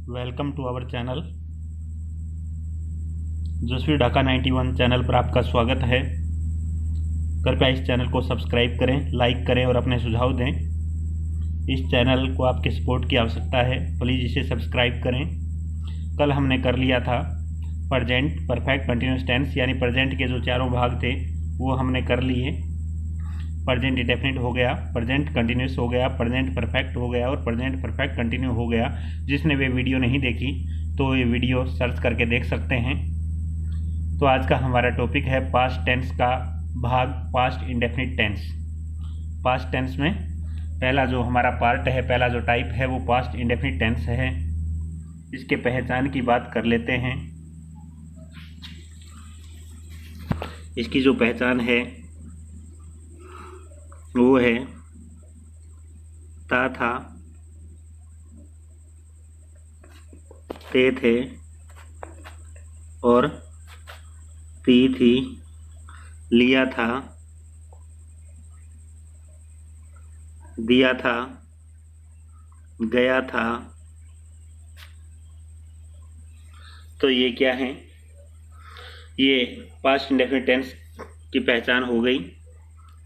Welcome to our channel. Joshi Dhaka 91 channel पर आपका स्वागत है। कृपया इस चैनल को सब्सक्राइब करें, लाइक करें और अपने सुझाव दें। इस चैनल को आपके सपोर्ट की आवश्यकता है, प्लीज़ इसे सब्सक्राइब करें। कल हमने कर लिया था प्रेजेंट परफेक्ट कंटिन्यूस टेंस, यानी प्रेजेंट के जो चारों भाग थे वो हमने कर लिए। प्रेजेंट इंडेफिनिट हो गया, प्रेजेंट कंटिन्यूस हो गया, प्रेजेंट परफेक्ट हो गया और प्रेजेंट परफेक्ट कंटिन्यू हो गया। जिसने वे वीडियो नहीं देखी तो ये वीडियो सर्च करके देख सकते हैं। तो आज का हमारा टॉपिक है पास्ट टेंस का भाग, past indefinite tense. Past tense में पहला जो हमारा पार्ट है, पहला जो टाइप है वो पास्ट इंडेफिनिट टेंस है। इसके पहचान की बात कर लेते हैं। इसकी जो पहचान है वो है था, थे थे और थी थी, लिया था, दिया था, गया था। तो ये क्या है? ये पास्ट इंडेफिनिट टेंस की पहचान हो गई।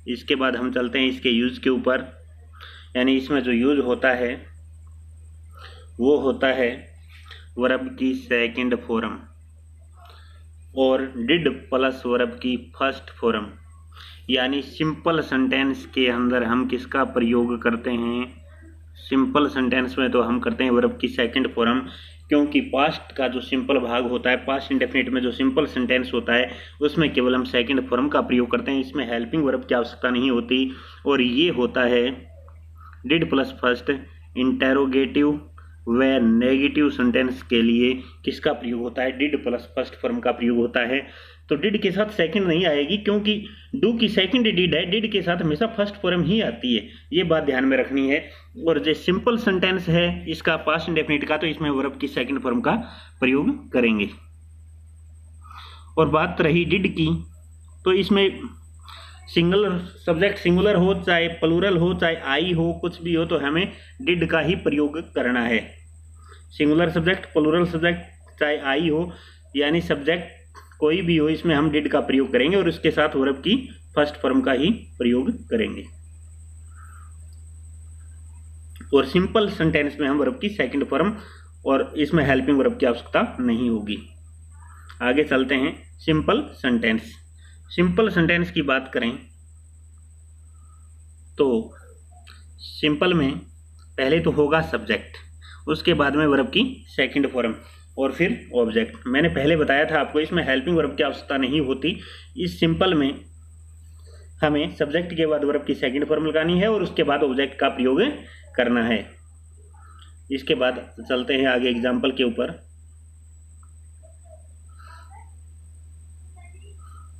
इसके बाद हम चलते हैं इसके यूज के ऊपर। यानी इसमें जो यूज होता है वो होता है वर्ब की सेकंड फॉर्म और डिड प्लस वर्ब की फर्स्ट फॉर्म। यानी सिंपल सेंटेंस के अंदर हम किसका प्रयोग करते हैं? सिंपल सेंटेंस में तो हम करते हैं वर्ब की सेकंड फॉर्म, क्योंकि पास्ट का जो सिंपल भाग होता है, पास्ट इंडेफिनिट में जो सिंपल सेंटेंस होता है उसमें केवल हम सेकंड फॉर्म का प्रयोग करते हैं। इसमें हेल्पिंग वर्ब की आवश्यकता नहीं होती। और ये होता है डिड प्लस फर्स्ट। इंटेरोगेटिव व नेगेटिव सेंटेंस के लिए किसका प्रयोग होता है? डिड प्लस फर्स्ट फॉर्म का प्रयोग होता है। तो डिड के साथ सेकंड नहीं आएगी, क्योंकि डू की सेकंड डिड है, डिड के साथ हमेशा फर्स्ट फॉर्म ही आती है। ये बात ध्यान में रखनी है। और जो सिंपल सेंटेंस है इसका पास्ट इंडेफिनिट का, तो इसमें वर्ब की सेकंड फॉर्म का प्रयोग करेंगे। और बात रही डिड की, तो इसमें सिंगल सब्जेक्ट सिंगुलर हो, चाहे प्लूरल हो, चाहे आई हो, कुछ भी हो, तो हमें डिड का ही प्रयोग करना है। सिंगुलर सब्जेक्ट, प्लूरल सब्जेक्ट, चाहे आई हो, यानी सब्जेक्ट कोई भी हो, इसमें हम डिड का प्रयोग करेंगे और उसके साथ वर्ब की फर्स्ट फॉर्म का ही प्रयोग करेंगे। और सिंपल सेंटेंस में हम वर्ब की सेकंड फॉर्म, और इसमें हेल्पिंग वर्ब की आवश्यकता नहीं होगी। आगे चलते हैं सिंपल सेंटेंस। सिंपल सेंटेंस की बात करें तो सिंपल में पहले तो होगा सब्जेक्ट, उसके बाद में वर्ब की सेकंड फॉर्म और फिर ऑब्जेक्ट। मैंने पहले बताया था आपको, इसमें हेल्पिंग वर्ब की आवश्यकता नहीं होती। इस सिंपल में हमें सब्जेक्ट के बाद वर्ब की सेकंड फॉर्म लगानी है और उसके बाद ऑब्जेक्ट का प्रयोग करना है। इसके बाद चलते हैं आगे एग्जाम्पल के ऊपर।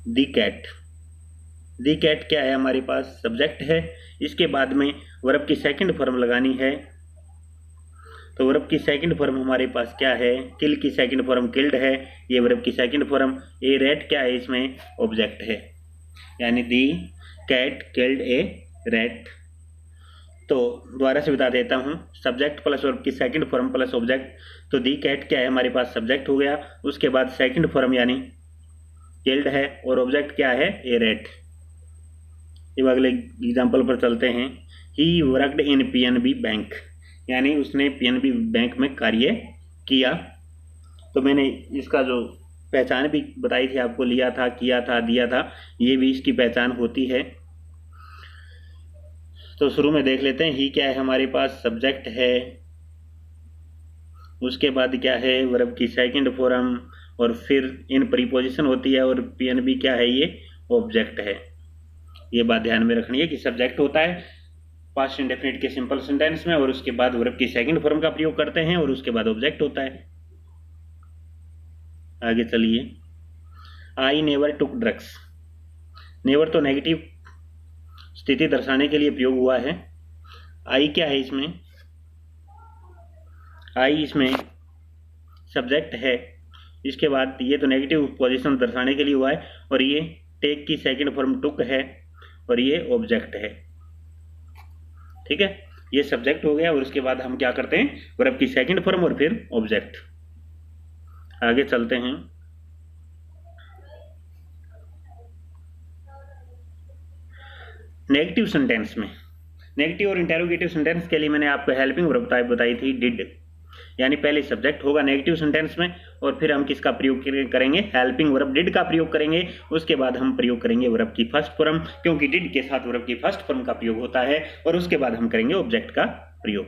दी कैट। दी कैट क्या है? हमारे पास सब्जेक्ट है, इसके बाद में वर्ब की सेकंड फॉर्म लगानी है। तो वर्ब की सेकंड फॉर्म हमारे पास क्या है? किल की सेकंड फॉर्म किल्ड है, ये वर्ब की सेकंड फॉर्म। ए रैट क्या है? इसमें ऑब्जेक्ट है, यानी दी कैट किल्ड ए रैट। तो दोबारा से बता देता हूँ, सब्जेक्ट प्लस वर्ब की सेकंड फॉर्म प्लस ऑब्जेक्ट। तो दी कैट क्या है? हमारे पास सब्जेक्ट हो गया, उसके बाद सेकंड फॉर्म यानी किल्ड है, और ऑब्जेक्ट क्या है? ए रैट। अब अगले एग्जाम्पल पर चलते हैं। He worked in PNB bank, यानी उसने पीएनबी बैंक में कार्य किया। तो मैंने इसका जो पहचान भी बताई थी आपको, लिया था, किया था, दिया था, ये भी इसकी पहचान होती है। तो शुरू में देख लेते हैं। ही क्या है? हमारे पास सब्जेक्ट है, उसके बाद क्या है? वर्ब की सेकंड फॉर्म, और फिर इन प्रीपोजिशन होती है, और पीएनबी क्या है? ये ऑब्जेक्ट है। ये बात ध्यान में रखनी है कि सब्जेक्ट होता है पास्ट इंडेफिनिट के सिंपल सेंटेंस में, और उसके बाद वर्ब की सेकंड फॉर्म का प्रयोग करते हैं, और उसके बाद ऑब्जेक्ट होता है। आगे चलिए। I never took drugs. Never तो नेगेटिव स्थिति दर्शाने के लिए प्रयोग हुआ है। आई क्या है? इसमें आई इसमें सब्जेक्ट है, इसके बाद ये तो नेगेटिव पोजीशन दर्शाने के लिए हुआ है, और ये टेक की सेकंड फॉर्म टुक है, और ये ऑब्जेक्ट है। ठीक है, ये सब्जेक्ट हो गया और उसके बाद हम क्या करते हैं, वर्ब की सेकंड फॉर्म और फिर ऑब्जेक्ट। आगे चलते हैं। नेगेटिव सेंटेंस में, नेगेटिव और इंटेरोगेटिव सेंटेंस के लिए मैंने आपको हेल्पिंग वर्ब टाइप बताई थी डिड, यानी पहले सब्जेक्ट होगा नेगेटिव सेंटेंस में और फिर हम किसका प्रयोग करेंगे, हेल्पिंग वर्ब डिड का प्रयोग करेंगे। उसके बाद हम प्रयोग करेंगे वर्ब की फर्स्ट फॉर्म, क्योंकि डिड के साथ वर्ब की फर्स्ट फॉर्म का प्रयोग होता है, और उसके बाद हम करेंगे ऑब्जेक्ट का प्रयोग।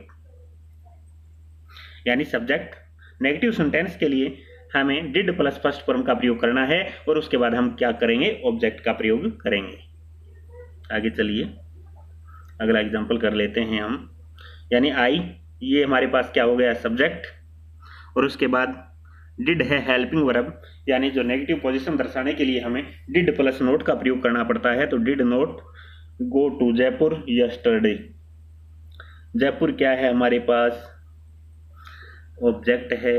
यानी सब्जेक्ट नेगेटिव सेंटेंस के लिए हमें डिड प्लस फर्स्ट फॉर्म का प्रयोग करना है और उसके बाद हम क्या करेंगे, ऑब्जेक्ट का प्रयोग करेंगे। आगे चलिए अगला एग्जांपल कर लेते हैं हम। यानी आई, ये हमारे पास क्या हो गया, सब्जेक्ट, और उसके बाद डिड है हेल्पिंग वर्ब, यानी जो नेगेटिव पोजीशन दर्शाने के लिए हमें डिड प्लस नोट का प्रयोग करना पड़ता है। तो did not go to Jaipur yesterday. Jaipur क्या है हमारे पास, ऑब्जेक्ट है,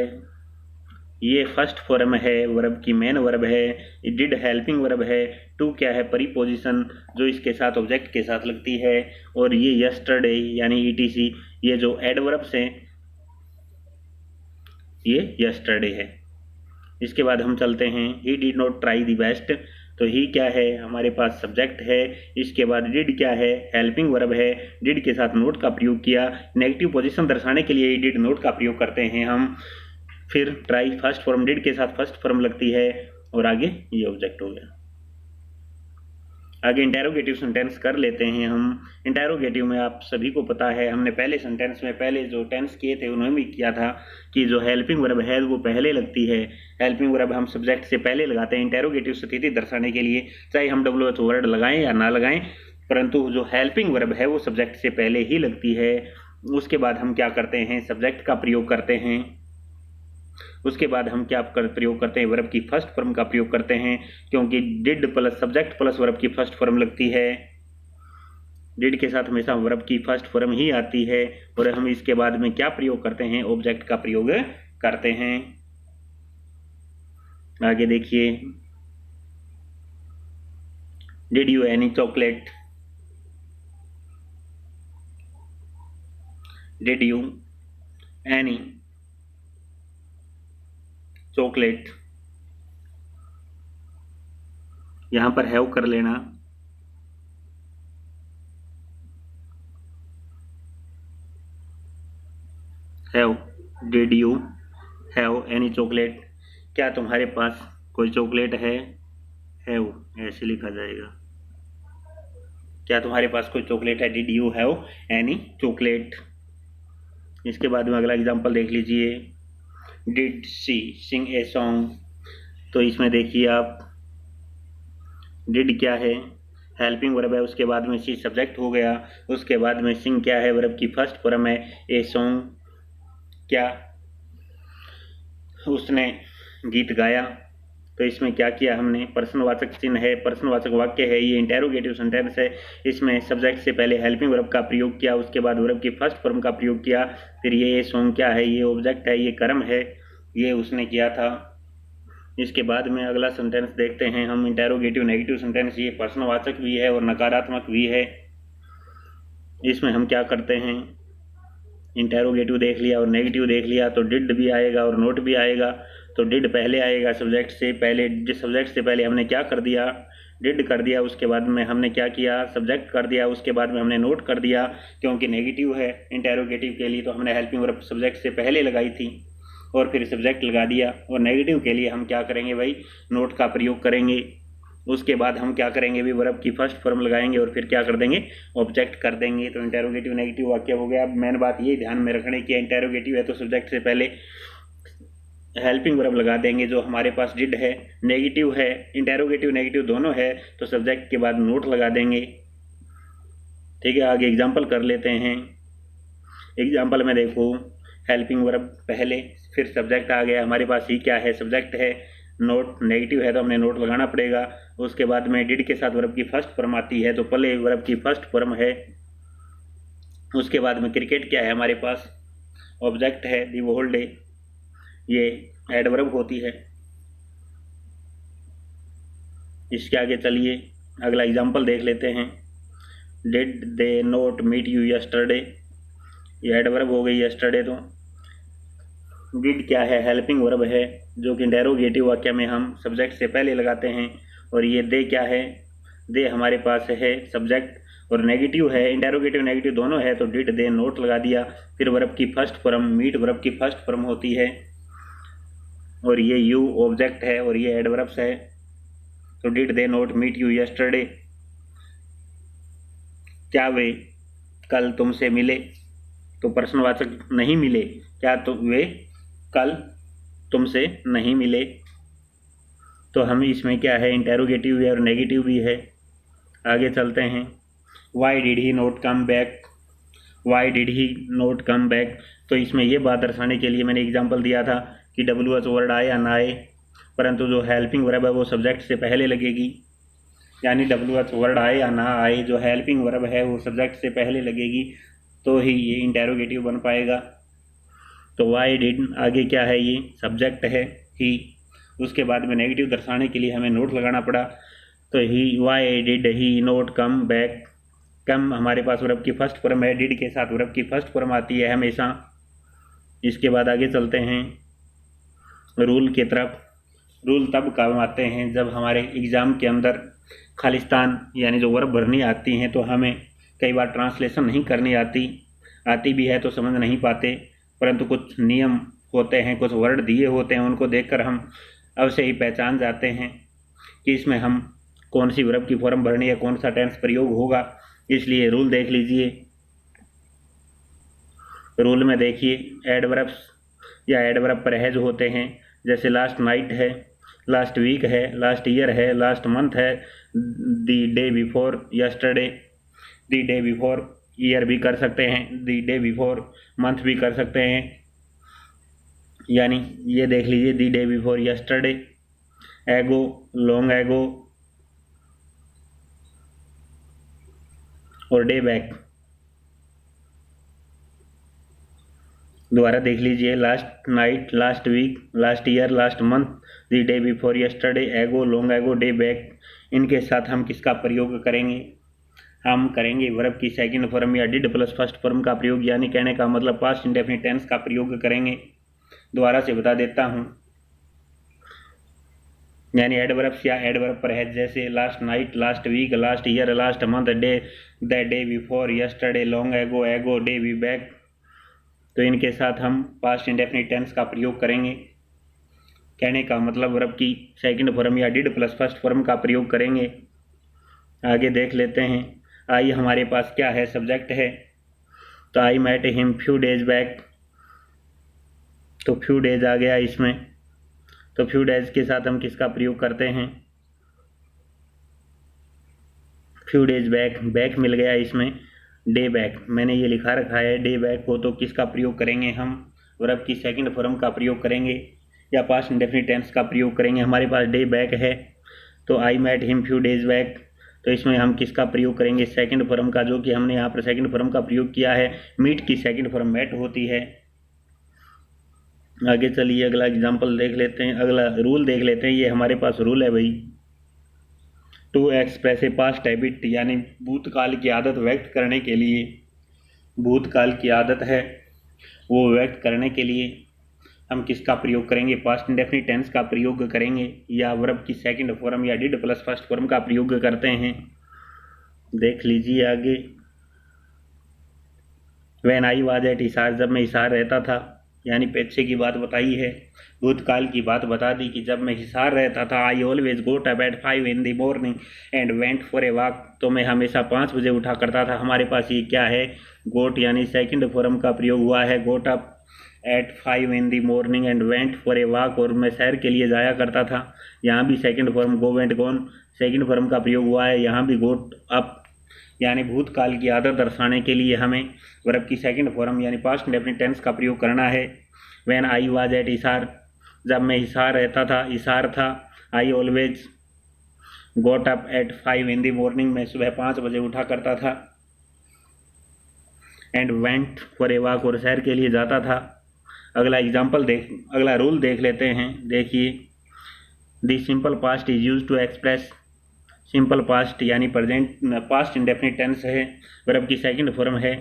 ये फर्स्ट फॉर्म है, वर्ब की मेन वर्ब है, डिड हेल्पिंग वर्ब है, टू क्या है, प्रीपोजिशन जो इसके साथ ऑब्जेक्ट के साथ लगती है, और ये यस्टरडे यानी ईटीसी, ये जो एडवर्ब्स हैं ये यस्टरडे है। इसके बाद हम चलते हैं, he did not try the best. तो ही क्या है हमारे पास, सब्जेक्ट है, इसके बाद डिड क्या है, हेल्पिंग वर्ब है, डिड के साथ नोट का प्रयोग किया, नेगेटिव पोजीशन दर्शाने के लिए डिड नोट का प्रयोग करते हैं हम। फिर ट्राई फर्स्ट फॉर्म, डिड के साथ फर्स्ट फॉर्म लगती है, और आगे ये ऑब्जेक्ट हो गया। आगे इंटेरोगेटिव सेंटेंस कर लेते हैं हम। इंटेरोगेटिव में आप सभी को पता है, हमने पहले सेंटेंस में पहले जो टेंस किए थे उन्होंने भी किया था कि जो हेल्पिंग वर्ब है वो पहले लगती है। हेल्पिंग वर्ब हम सब्जेक्ट से पहले लगाते हैं इंटेरोगेटिव स्थिति दर्शाने के लिए, चाहे हम WH वर्ड लगाएं या ना लगाएं, परंतु जो हेल्पिंग वर्ब है वो सब्जेक्ट से पहले ही लगती है। उसके बाद हम क्या करते हैं, सब्जेक्ट का प्रयोग करते हैं। उसके बाद हम क्या प्रयोग करते हैं, वर्ब की फर्स्ट फॉर्म का प्रयोग करते हैं, क्योंकि did plus subject plus verb की फर्स्ट फॉर्म लगती है। डिड के साथ हमेशा वर्ब की फर्स्ट फॉर्म ही आती है, और हम इसके बाद में क्या प्रयोग करते हैं, ऑब्जेक्ट का प्रयोग करते हैं। आगे देखिए, did you any chocolate, did you any chocolate, यहां पर हैव कर लेना। Have, did you have any chocolate, क्या तुम्हारे पास कोई चॉकलेट है, हैव ऐसे लिखा जाएगा, क्या तुम्हारे पास कोई चॉकलेट है, did you have any chocolate. इसके बाद में अगला एग्जांपल देख लीजिए, did she Singh a song. तो इसमें देखिए आप, डिड क्या है, हेल्पिंग वर्ब है, उसके बाद में शी सब्जेक्ट हो गया, उसके बाद में सिंग क्या है, वर्ब की फर्स्ट फॉर्म है, ए सॉन्ग क्या उसने गीत गाया। तो इसमें क्या किया हमने, प्रश्नवाचक चिन्ह है, प्रश्नवाचक वाक्य है, ये इंटेरोगेटिव सेंटेंस है, इसमें सब्जेक्ट से पहले हेल्पिंग वर्ब का प्रयोग किया, उसके बाद वर्ब की फर्स्ट फॉर्म का प्रयोग किया, फिर ये सॉन्ग क्या है, ये ऑब्जेक्ट है, ये कर्म है, ये उसने किया था। इसके बाद में अगला सेंटेंस देखते हैं हम, इंटेरोगेटिव नेगेटिव सेंटेंस, ये प्रश्नवाचक भी है और नकारात्मक भी है। इसमें हम क्या करते हैं, इंटेरोगेटिव देख लिया और नेगेटिव देख लिया, तो डिड भी आएगा और नोट भी आएगा। तो डिड पहले आएगा सब्जेक्ट से पहले, सब्जेक्ट से पहले हमने क्या कर दिया, डिड कर दिया, उसके बाद में हमने क्या किया, सब्जेक्ट कर दिया, उसके बाद में हमने नोट कर दिया, क्योंकि नेगेटिव है इंटेरोगेटिव के लिए, तो हमने हेल्पिंग वर्ब सब्जेक्ट से पहले लगाई थी और फिर सब्जेक्ट लगा दिया। और नेगेटिव के लिए हम क्या करेंगे भाई, नोट का प्रयोग करेंगे। उसके बाद हम क्या करेंगे भी, वर्ब की फर्स्ट फॉर्म लगाएंगे और फिर क्या कर देंगे, ऑब्जेक्ट कर देंगे। तो इंटेरोगेटिव नेगेटिव वाक्य हो गया। अब मेन बात ये ध्यान में रखने की, इंटेरोगेटिव है तो सब्जेक्ट से पहले हेल्पिंग वर्ब लगा देंगे जो हमारे पास डिड है। नेगेटिव है, इंटेरोगेटिव नेगेटिव दोनों है, तो सब्जेक्ट के बाद नोट लगा देंगे। ठीक है, आगे एग्जाम्पल कर लेते हैं। एग्जाम्पल में देखो, हेल्पिंग वर्ब पहले, फिर सब्जेक्ट आ गया हमारे पास, ही क्या है, सब्जेक्ट है, नोट नेगेटिव है तो हमने नोट लगाना पड़ेगा। उसके बाद में डिड के साथ वर्ब की फर्स्ट फॉर्म आती है, तो पहले वर्ब की फर्स्ट फॉर्म है। उसके बाद में क्रिकेट क्या है हमारे पास, ऑब्जेक्ट है, दी होल डे, ये एडवर्ब होती है। इसके आगे चलिए अगला एग्जाम्पल देख लेते हैं, did they not meet you yesterday. ये एडवर्ब हो गई यस्टरडे। तो डिड क्या है, हेल्पिंग वर्ब है जो कि इंटेरोगेटिव वाक्य में हम सब्जेक्ट से पहले लगाते हैं। और ये दे क्या है, दे हमारे पास है सब्जेक्ट और नेगेटिव है, इंटेरोगेटिव नेगेटिव दोनों है, तो डिड दे नोट लगा दिया। फिर वर्ब की फर्स्ट फॉर्म मीट वर्ब की फर्स्ट फॉर्म होती है और ये यू ऑब्जेक्ट है और ये एडवर्ब्स है। तो did they not meet you yesterday, क्या वे कल तुमसे मिले, तो प्रश्नवाचक नहीं मिले, क्या तो वे कल तुमसे नहीं मिले। तो हम इसमें क्या है, इंटेरोगेटिव भी है और नेगेटिव भी है। आगे चलते हैं। Y did he not come back, Y did he not come back, तो इसमें ये बात दर्शाने के लिए मैंने एग्जांपल दिया था कि WH वर्ड आए या ना आए, परंतु जो हेल्पिंग वर्ब है वो सब्जेक्ट से पहले लगेगी। यानी WH वर्ड आए या ना आए, जो हेल्पिंग वर्ब है वो सब्जेक्ट से पहले लगेगी, तो ही ये इंटेरोगेटिव बन पाएगा। तो वाई डिड आगे क्या है, ये सब्जेक्ट है ही, उसके बाद में नेगेटिव दर्शाने के लिए हमें नोट लगाना पड़ा। तो he why did he not come back, come हमारे पास वर्ब की फर्स्ट फॉर्म है, डिड के साथ वर्ब की फर्स्ट फॉर्म आती है हमेशा। इसके बाद आगे चलते हैं रूल की तरफ। रूल तब काम आते हैं जब हमारे एग्ज़ाम के अंदर खालिस्तान यानी जो वर्ब भरनी आती हैं, तो हमें कई बार ट्रांसलेशन नहीं करनी आती भी है तो समझ नहीं पाते, परंतु कुछ नियम होते हैं, कुछ वर्ड दिए होते हैं, उनको देखकर हम अवश्य ही पहचान जाते हैं कि इसमें हम कौन सी वर्ब की फॉर्म भरनी है, कौन सा टेंस प्रयोग होगा। इसलिए रूल देख लीजिए। रूल में देखिए एडवर्ब्स या एडवर्ब परहेज होते हैं, जैसे लास्ट नाइट है, लास्ट वीक है, लास्ट ईयर है, लास्ट मंथ है, दी डे बिफोर यस्टरडे, दी डे बिफोर ईयर भी कर सकते हैं, दी डे बिफोर मंथ भी कर सकते हैं। यानी ये देख लीजिए, the day before yesterday, ago, long ago और डे बैक। दोबारा देख लीजिए, last night, last week, last year, last month, the day before yesterday, ago, long ago, day back. इनके साथ हम किसका प्रयोग करेंगे, हम करेंगे वर्ब की सेकंड फॉर्म या डिड प्लस फर्स्ट फॉर्म का प्रयोग, यानी कहने का मतलब पास्ट इंडेफिनिट टेंस का प्रयोग करेंगे। दोबारा से बता देता हूँ, यानी एडवर्ब्स या एडवर्ब परहेज जैसे last night, last week, last year, last month, day, the day before yesterday, long ago, ago, day be back, तो इनके साथ हम पास्ट इंडेफिनिट टेंस का प्रयोग करेंगे। कहने का मतलब वर्ब की सेकंड फॉर्म या डिड प्लस फर्स्ट फॉर्म का प्रयोग करेंगे। आगे देख लेते हैं। आई हमारे पास क्या है, सब्जेक्ट है, तो I met him few days back, तो फ्यू डेज आ गया इसमें। तो फ्यू डेज के साथ हम किसका प्रयोग करते हैं, फ्यू डेज बैक, बैक मिल गया इसमें, डे बैक मैंने ये लिखा रखा है, डे बैक को तो किसका प्रयोग करेंगे हम, वर्ब की सेकंड फॉर्म का प्रयोग करेंगे या पास्ट इंडेफिनिट टेंस का प्रयोग करेंगे। हमारे पास डे बैक है, तो I met him few days back, तो इसमें हम किसका प्रयोग करेंगे, सेकंड फॉर्म का, जो कि हमने यहाँ पर सेकंड फॉर्म का प्रयोग किया है। मीट की सेकंड फॉर्म मेट होती है। आगे चलिए अगला एग्जाम्पल देख लेते हैं, अगला रूल देख लेते हैं। ये हमारे पास रूल है भाई, to express a past habit, यानी भूतकाल की आदत व्यक्त करने के लिए, भूतकाल की आदत है वो व्यक्त करने के लिए हम किसका प्रयोग करेंगे, पास्ट इंडेफिनिट टेंस का प्रयोग करेंगे या वर्ब की सेकंड फॉर्म या डिड प्लस फर्स्ट फॉर्म का प्रयोग करते हैं। देख लीजिए आगे, when I was at Hisar, जब मैं हिसार रहता था, यानी पीछे की बात बताई है, भूतकाल की बात बता दी कि जब मैं हिसार रहता था। I always goat up at 5 in the morning and went for a walk, तो मैं हमेशा 5 बजे उठा करता था। हमारे पास ये क्या है, गोट, यानी सेकंड फॉर्म का प्रयोग हुआ है, गोट up at 5 in the morning and went for a walk, और मैं सैर के लिए जाया करता था। यहाँ भी second form go went gone second form का प्रयोग हुआ है, यहाँ भी गोट अप, यानी भूतकाल की आदत दर्शाने के लिए हमें वर्ब की सेकंड फॉर्म यानी पास्ट इंडेफिनिट टेंस का प्रयोग करना है। When I was at Hisar, जब मैं हिसार रहता था, हिसार था। I always goat up at 5 in the morning, मैं सुबह 5 बजे उठा करता था। And went for a walk, और सैर के लिए जाता था। अगला एग्जाम्पल अगला रूल देख लेते हैं। देखिए, the simple past is use to express, simple past यानी प्रेजेंट पास्ट इंडेफिनिट टेंस है, वर्ब की सेकंड फॉर्म है,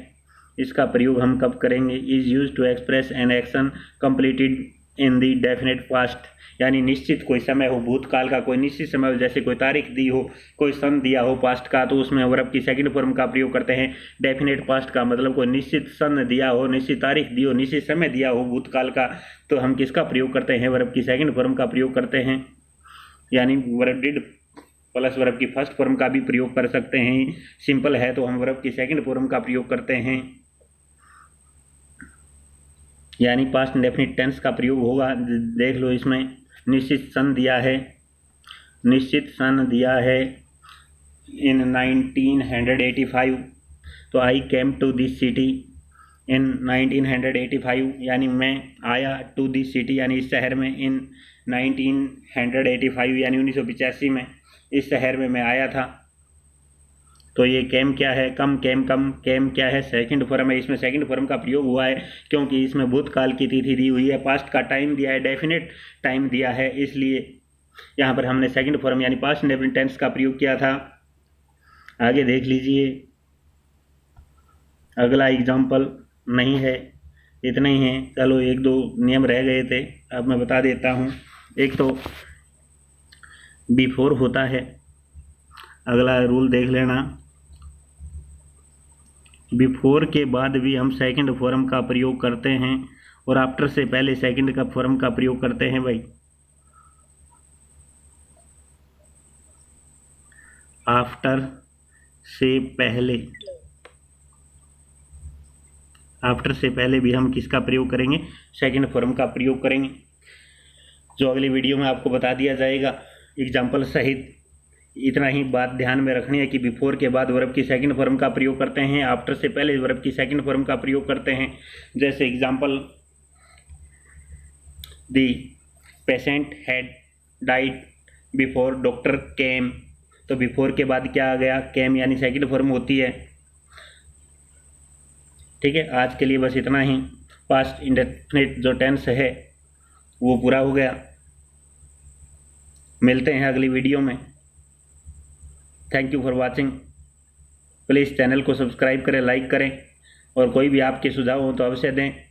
इसका प्रयोग हम कब करेंगे? Is use to express an action completed in the definite past, यानी निश्चित कोई समय हो, भूतकाल का कोई निश्चित समय हो, जैसे कोई तारीख दी हो, कोई सन दिया हो पास्ट का, तो उसमें वर्ब की सेकंड फॉर्म का प्रयोग करते हैं। डेफिनेट पास्ट का मतलब कोई निश्चित सन दिया हो, निश्चित तारीख दी हो, निश्चित समय दिया हो भूतकाल का, तो हम किसका प्रयोग करते हैं? वर्ब की सेकंड फॉर्म का प्रयोग करते हैं। यानी वर्ब डिड प्लस वर्ब की फर्स्ट फॉर्म का भी प्रयोग कर सकते हैं। सिंपल है तो हम वर्ब की सेकंड फॉर्म का प्रयोग करते हैं। यानी पास्ट इंडेफिनिट टेंस का प्रयोग होगा। देख लो, इसमें निश्चित सन दिया है, निश्चित सन दिया है इन 1985, तो I came to this city in 1985, यानी मैं आया टू दिस सिटी यानी इस शहर में, इन 1985 यानी 1985 में इस शहर में मैं आया था। तो ये केम क्या है? कम, केम, कम, केम क्या है? सेकंड फॉर्म है। इसमें सेकंड फॉर्म का प्रयोग हुआ है क्योंकि इसमें भूतकाल की तिथि दी हुई है, पास्ट का टाइम दिया है, डेफिनेट टाइम दिया है, इसलिए यहाँ पर हमने सेकंड फॉर्म यानी पास्ट इंडेफिनिट टेंस का प्रयोग किया था। आगे देख लीजिए, अगला एग्जाम्पल नहीं है, इतना ही है। चलो, एक दो नियम रह गए थे, अब मैं बता देता हूँ। एक तो बिफोर होता है, अगला रूल देख लेना। बिफोर के बाद भी हम सेकंड फॉर्म का प्रयोग करते हैं और आफ्टर से पहले सेकंड का फॉर्म का प्रयोग करते हैं भाई। आफ्टर से पहले, आफ्टर से पहले भी हम किसका प्रयोग करेंगे? सेकंड फॉर्म का प्रयोग करेंगे, जो अगली वीडियो में आपको बता दिया जाएगा एग्जाम्पल सहित। इतना ही बात ध्यान में रखनी है कि बिफोर के बाद वर्ब की सेकंड फॉर्म का प्रयोग करते हैं, आफ्टर से पहले वर्ब की सेकंड फॉर्म का प्रयोग करते हैं। जैसे example, the patient had died before doctor केम, तो बिफोर के बाद क्या आ गया? केम, यानी सेकंड फॉर्म होती है। ठीक है, आज के लिए बस इतना ही। पास्ट इंडेफिनिट जो टेंस है वो पूरा हो गया। मिलते हैं अगली वीडियो में। Thank you for watching. Please channel को सब्सक्राइब करें, लाइक करें, और कोई भी आपके सुझाव हो तो अवश्य दें।